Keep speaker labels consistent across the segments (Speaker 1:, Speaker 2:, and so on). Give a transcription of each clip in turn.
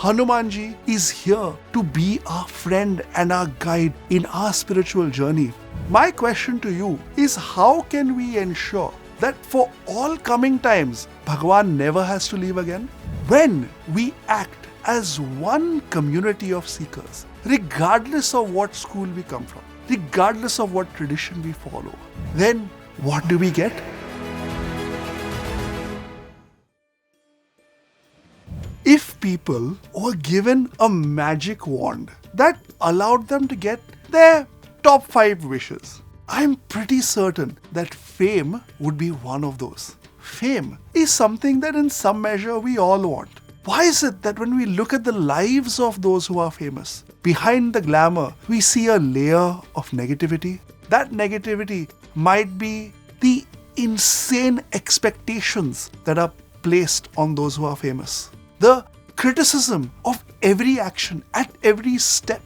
Speaker 1: Hanuman Ji is here to be our friend and our guide in our spiritual journey. My question to you is, how can we ensure that for all coming times, Bhagwan never has to leave again? When we act as one community of seekers, regardless of what school we come from, regardless of what tradition we follow, then what do we get? If people were given a magic wand that allowed them to get their top 5 wishes, I'm pretty certain that fame would be one of those. Fame is something that in some measure we all want. Why is it that when we look at the lives of those who are famous, behind the glamour, we see a layer of negativity? That negativity might be the insane expectations that are placed on those who are famous. The criticism of every action at every step.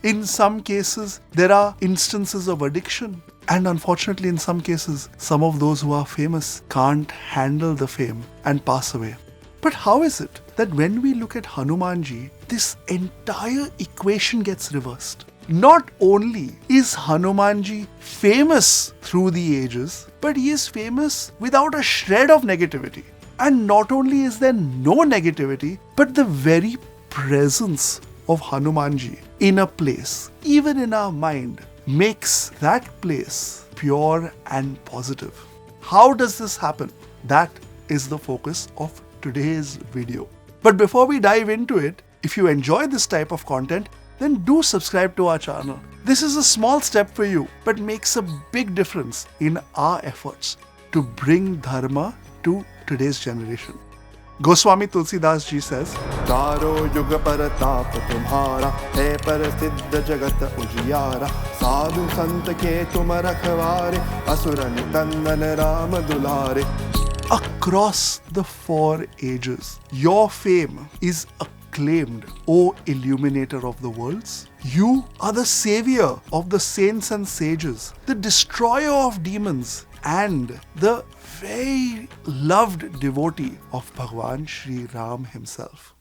Speaker 1: In some cases, there are instances of addiction. And unfortunately, in some cases, some of those who are famous can't handle the fame and pass away. But how is it that when we look at Hanuman Ji, this entire equation gets reversed? Not only is Hanuman Ji famous through the ages, but he is famous without a shred of negativity. And not only is there no negativity, but the very presence of Hanuman Ji in a place, even in our mind, makes that place pure and positive. How does this happen? That is the focus of today's video. But before we dive into it, if you enjoy this type of content, then do subscribe to our channel. This is a small step for you, but makes a big difference in our efforts to bring dharma to today's generation. Goswami Tulsidas Ji says,
Speaker 2: तारो युग परताप तुम्हारा है प्रसिद्ध जगत उजियारा साधु संत के तुम रखवारे असुर निकंदन राम दुलारे.
Speaker 1: Across the 4 ages, your fame is acclaimed, O illuminator of the worlds. You are the savior of the saints and sages, the destroyer of demons, and the very loved devotee of Bhagwan Shri Ram himself.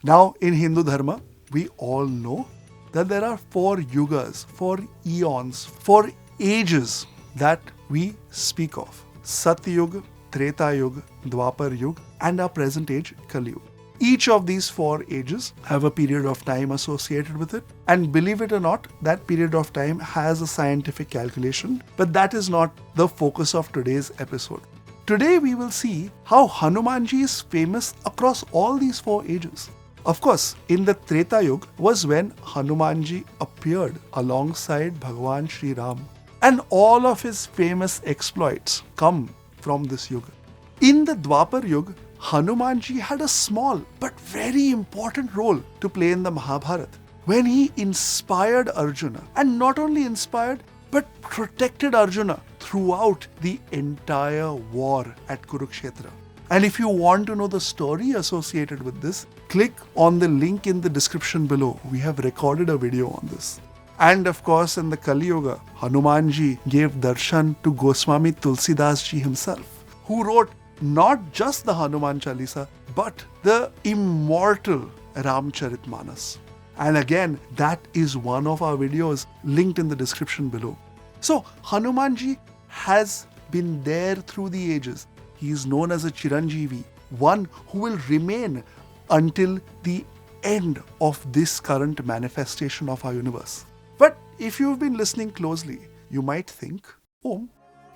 Speaker 1: Now, in Hindu Dharma, we all know that there are 4 yugas, 4 eons, 4 ages that we speak of. Satyuga, Treta Yuga, Dwapar Yuga, and our present age, Kali Yuga. Each of these 4 ages have a period of time associated with it. And believe it or not, that period of time has a scientific calculation. But that is not the focus of today's episode. Today we will see how Hanuman Ji is famous across all these 4 ages. Of course, in the Treta Yuga was when Hanuman Ji appeared alongside Bhagwan Shri Ram. And all of his famous exploits come from this yuga. In the Dwapar Yuga, Hanuman Ji had a small but very important role to play in the Mahabharata when he inspired Arjuna, and not only inspired but protected Arjuna throughout the entire war at Kurukshetra. And if you want to know the story associated with this, click on the link in the description below. We have recorded a video on this. And of course, in the Kali Yuga, Hanuman Ji gave darshan to Goswami Tulsidas Ji himself, who wrote not just the Hanuman Chalisa, but the immortal Ramcharitmanas. And again, that is one of our videos linked in the description below. So, Hanuman Ji has been there through the ages. He is known as a Chiranjeevi, one who will remain until the end of this current manifestation of our universe. But if you've been listening closely, you might think, oh,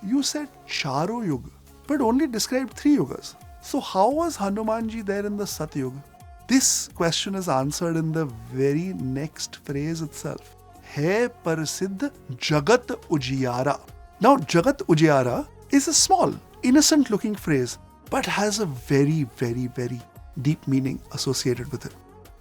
Speaker 1: you said Charo Yuga, but only described 3 yugas. So how was Hanuman Ji there in the Sat Yuga? This question is answered in the very next phrase itself. Hai Parasiddh Jagat Ujiyara. Now, Jagat Ujiyara is a small, innocent looking phrase, but has a very, very, very deep meaning associated with it.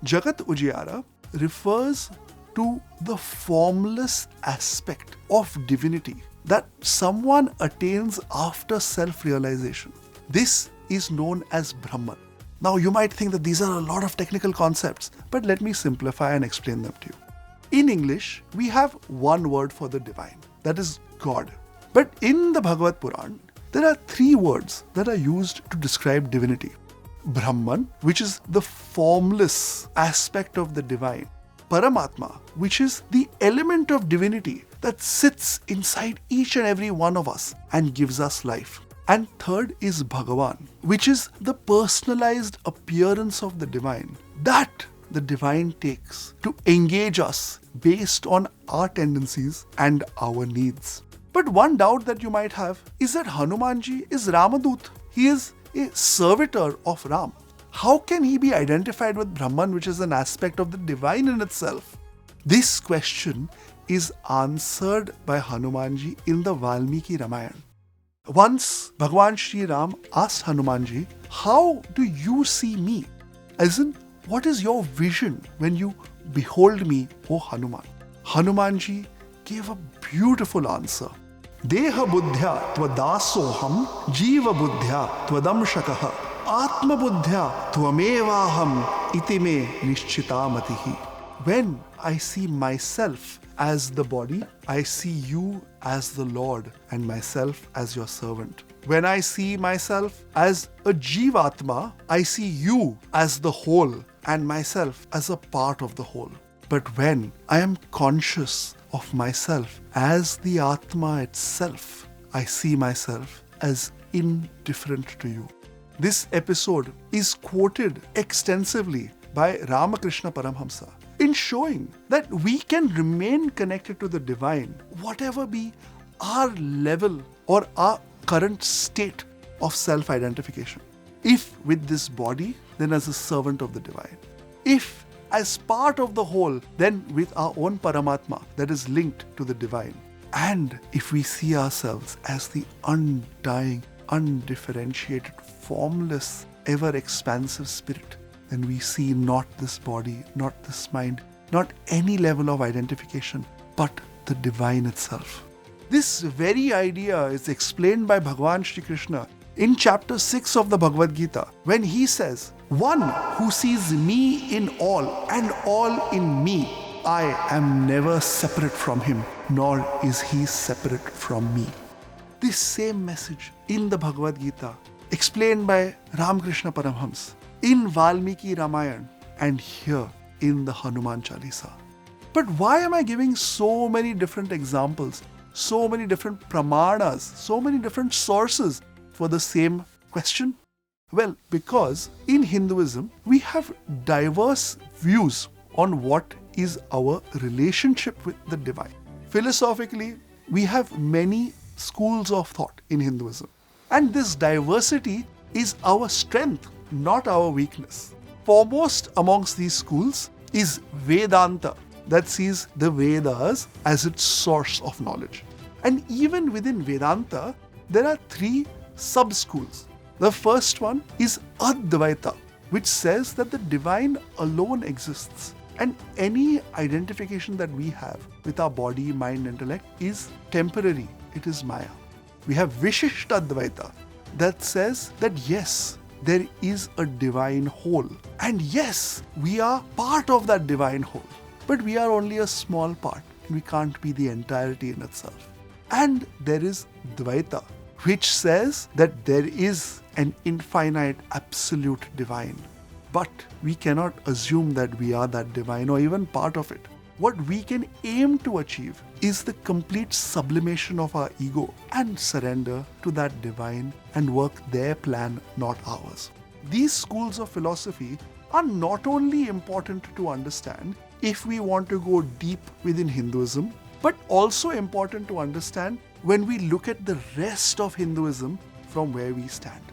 Speaker 1: Jagat Ujiyara refers to the formless aspect of divinity that someone attains after self-realization. This is known as Brahman. Now you might think that these are a lot of technical concepts, but let me simplify and explain them to you. In English, we have one word for the divine, that is God. But in the Bhagavad Puran, there are 3 words that are used to describe divinity. Brahman, which is the formless aspect of the divine. Paramatma, which is the element of divinity that sits inside each and every one of us and gives us life. And third is Bhagavan, which is the personalized appearance of the divine that the divine takes to engage us based on our tendencies and our needs. But one doubt that you might have is that Hanuman Ji is Ramadut. He is a servitor of Ram. How can he be identified with Brahman, which is an aspect of the divine in itself? This question is answered by Hanuman Ji in the Valmiki Ramayana. Once Bhagavan Shri Ram asked Hanuman Ji, "How do you see me?" As in, what is your vision when you behold me, O Hanuman? Hanuman Ji gave a beautiful answer. Deha buddhya tvadasoham jiva buddhya tvadamshakah atma buddhya tvamevaham iti me nishchitamatihi. When I see myself as the body, I see you as the Lord and myself as your servant. When I see myself as a Jivatma, I see you as the whole and myself as a part of the whole. But when I am conscious of myself as the Atma itself, I see myself as indifferent to you. This episode is quoted extensively by Ramakrishna Paramhamsa in showing that we can remain connected to the divine, whatever be our level or our current state of self-identification. If with this body, then as a servant of the divine. If as part of the whole, then with our own Paramatma that is linked to the divine. And if we see ourselves as the undying, undifferentiated, formless, ever-expansive spirit, then we see not this body, not this mind, not any level of identification, but the divine itself. This very idea is explained by Bhagavan Shri Krishna in chapter 6 of the Bhagavad Gita, when he says, "One who sees me in all and all in me, I am never separate from him, nor is he separate from me." This same message in the Bhagavad Gita, explained by Ramakrishna Paramhams, in Valmiki Ramayana, and here in the Hanuman Chalisa. But why am I giving so many different examples, so many different pramanas, so many different sources for the same question? Well, because in Hinduism, we have diverse views on what is our relationship with the divine. Philosophically, we have many schools of thought in Hinduism. And this diversity is our strength, not our weakness. Foremost amongst these schools is Vedanta, that sees the Vedas as its source of knowledge. And even within Vedanta, there are three sub-schools. The first one is Advaita, which says that the divine alone exists, and any identification that we have with our body, mind, intellect is temporary. It is Maya. We have Vishishta Advaita, that says that yes, there is a divine whole. And yes, we are part of that divine whole. But we are only a small part. We can't be the entirety in itself. And there is Dvaita, which says that there is an infinite, absolute divine. But we cannot assume that we are that divine or even part of it. What we can aim to achieve is the complete sublimation of our ego and surrender to that divine and work their plan, not ours. These schools of philosophy are not only important to understand if we want to go deep within Hinduism, but also important to understand when we look at the rest of Hinduism from where we stand.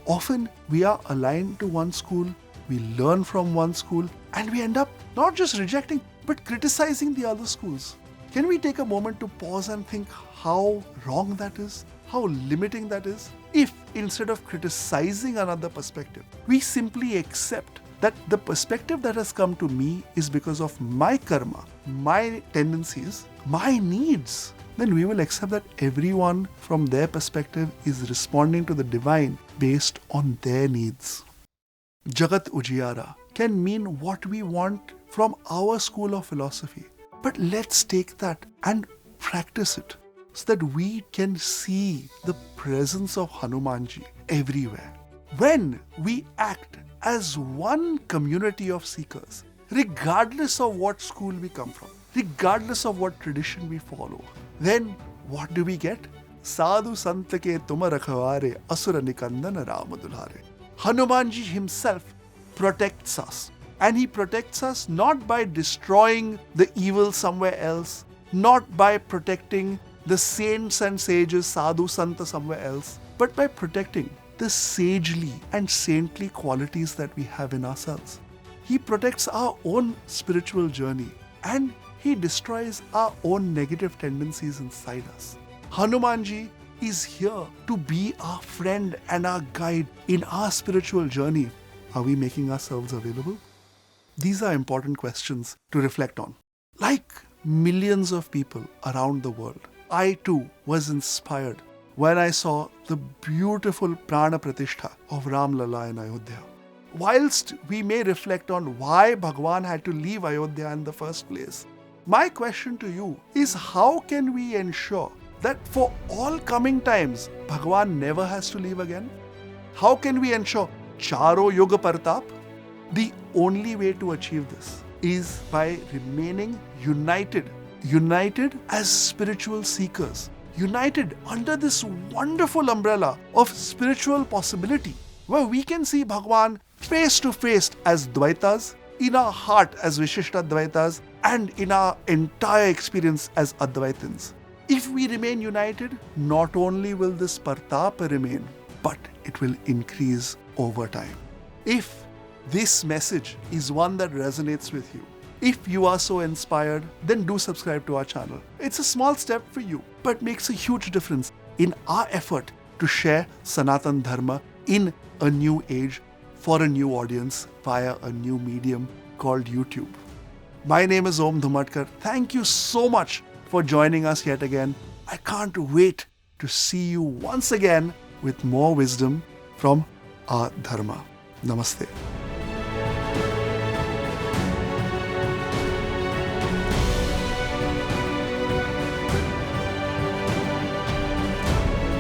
Speaker 1: Often we are aligned to one school, we learn from one school, and we end up not just rejecting, but criticizing the other schools. Can we take a moment to pause and think how wrong that is? How limiting that is? If instead of criticizing another perspective, we simply accept that the perspective that has come to me is because of my karma, my tendencies, my needs, then we will accept that everyone from their perspective is responding to the divine based on their needs. Jagat Ujiyara can mean what we want from our school of philosophy. But let's take that and practice it so that we can see the presence of Hanuman Ji everywhere. When we act as one community of seekers, regardless of what school we come from, regardless of what tradition we follow, then what do we get? Sadhu sant ke tum rakhware, asura nikandan Ram dulhare. Hanuman Ji himself protects us. And he protects us not by destroying the evil somewhere else, not by protecting the saints and sages, sadhu santa somewhere else, but by protecting the sagely and saintly qualities that we have in ourselves. He protects our own spiritual journey and he destroys our own negative tendencies inside us. Hanuman Ji is here to be our friend and our guide in our spiritual journey. Are we making ourselves available? These are important questions to reflect on. Like millions of people around the world, I too was inspired when I saw the beautiful Prana Pratishtha of Ram Lalla in Ayodhya. Whilst we may reflect on why Bhagwan had to leave Ayodhya in the first place, my question to you is, how can we ensure that for all coming times, Bhagwan never has to leave again? How can we ensure Charo Yoga Partap? The only way to achieve this is by remaining united as spiritual seekers, united under this wonderful umbrella of spiritual possibility, where we can see Bhagwan face to face as Dvaitas, in our heart as Vishishta Dvaitas, and in our entire experience as Advaitins. If we remain united, not only will this Partap remain, but it will increase over time. If this message is one that resonates with you, if you are so inspired, then do subscribe to our channel. It's a small step for you, but makes a huge difference in our effort to share Sanatan Dharma in a new age for a new audience via a new medium called YouTube. My name is Om Dhumatkar. Thank you so much for joining us yet again. I can't wait to see you once again with more wisdom from our Dharma. Namaste.